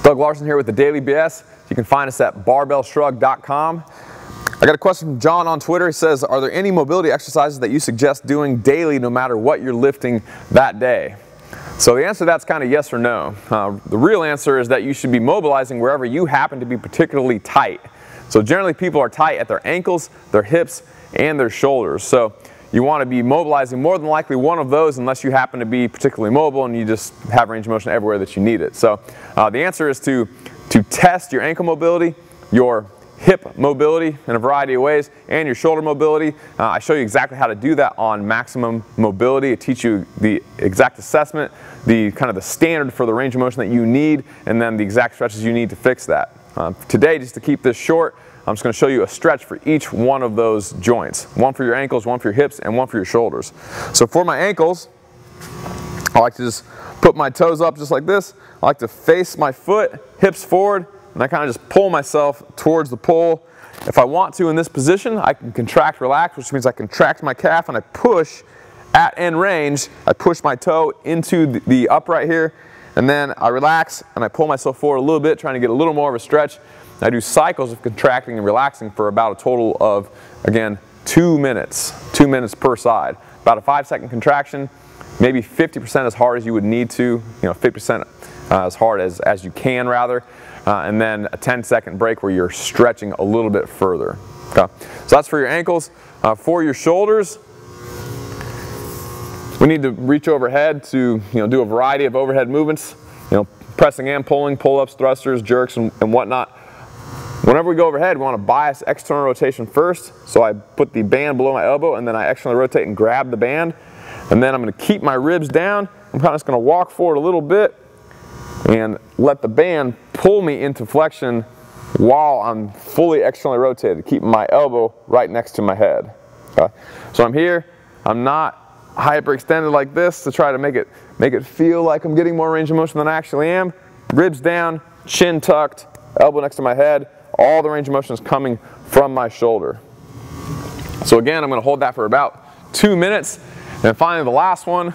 Doug Larson here with the Daily BS. You can find us at barbellshrugged.com. I got a question from John on Twitter. He says, are there any mobility exercises that you suggest doing daily no matter what you're lifting that day? So the answer to that's kind of yes or no. The real answer is that you should be mobilizing wherever you happen to be particularly tight. So generally people are tight at their ankles, their hips, and their shoulders. So you want to be mobilizing more than likely one of those unless you happen to be particularly mobile and you just have range of motion everywhere that you need it. So the answer is to test your ankle mobility, your hip mobility in a variety of ways, and your shoulder mobility. I show you exactly how to do that on Maximum Mobility. I teach you the exact assessment, the kind of the standard for the range of motion that you need, and then the exact stretches you need to fix that. Today, just to keep this short, I'm just going to show you a stretch for each one of those joints. One for your ankles, one for your hips, and one for your shoulders. So for my ankles, I like to just put my toes up just like this. I like to face my foot, hips forward, and I kind of just pull myself towards the pole. If I want to in this position, I can contract, relax, which means I contract my calf and I push at end range. I push my toe into the upright here, and then I relax and I pull myself forward a little bit, trying to get a little more of a stretch. I do cycles of contracting and relaxing for about a total of, again, 2 minutes. 2 minutes per side. About a 5-second contraction, maybe 50% as hard as you would need to, 50% as hard as you can rather. And then a 10-second break where you're stretching a little bit further. Okay? So that's for your ankles. For your shoulders, we need to reach overhead to do a variety of overhead movements, pressing and pulling, pull-ups, thrusters, jerks, and whatnot. Whenever we go overhead, we want to bias external rotation first. So I put the band below my elbow and then I externally rotate and grab the band. And then I'm going to keep my ribs down. I'm kind of just going to walk forward a little bit and let the band pull me into flexion while I'm fully externally rotated, keeping my elbow right next to my head. Okay? So I'm here, I'm not hyperextended like this to try to make it feel like I'm getting more range of motion than I actually am. Ribs down, chin tucked, elbow next to my head. All the range of motion is coming from my shoulder. So again, I'm going to hold that for about 2 minutes. And finally the last one,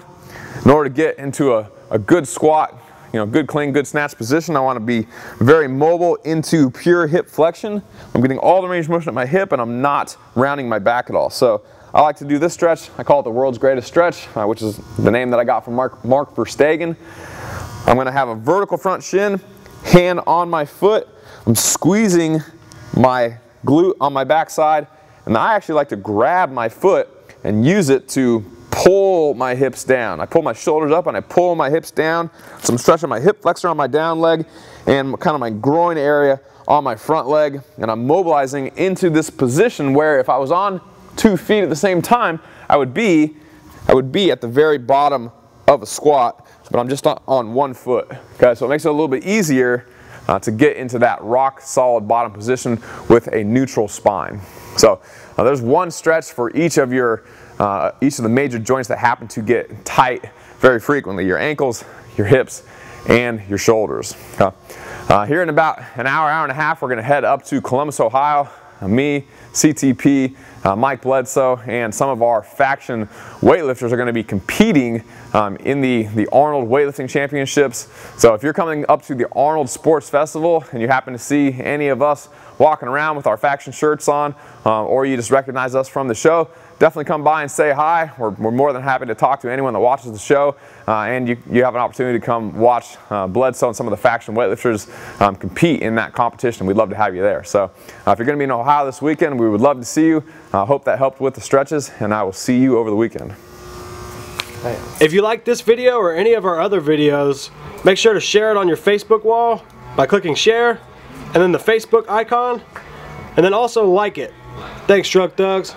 in order to get into a good squat, good clean, good snatch position, I want to be very mobile into pure hip flexion. I'm getting all the range of motion at my hip and I'm not rounding my back at all. So I like to do this stretch. I call it the world's greatest stretch, which is the name that I got from Mark Verstegen. I'm going to have a vertical front shin, hand on my foot. I'm squeezing my glute on my backside, and I actually like to grab my foot and use it to pull my hips down. I pull my shoulders up and I pull my hips down. So I'm stretching my hip flexor on my down leg and kind of my groin area on my front leg, and I'm mobilizing into this position where if I was on 2 feet at the same time, I would be at the very bottom of a squat, but I'm just on 1 foot. Okay, so it makes it a little bit easier to get into that rock solid bottom position with a neutral spine. So there's one stretch for each of the major joints that happen to get tight very frequently: your ankles, your hips, and your shoulders. Here in about an hour, hour and a half, we're going to head up to Columbus, Ohio. Me, CTP, Mike Bledsoe, and some of our faction weightlifters are going to be competing in the Arnold Weightlifting Championships. So if you're coming up to the Arnold Sports Festival and you happen to see any of us walking around with our faction shirts on, or you just recognize us from the show, definitely come by and say hi. We're more than happy to talk to anyone that watches the show, and you have an opportunity to come watch Bledsoe and some of the faction weightlifters compete in that competition. We'd love to have you there. So if you're going to be in Ohio this weekend, we would love to see you. Hope that helped with the stretches, and I will see you over the weekend. If you like this video or any of our other videos, make sure to share it on your Facebook wall by clicking share and then the Facebook icon, and then also like it. Thanks, Truck Thugs.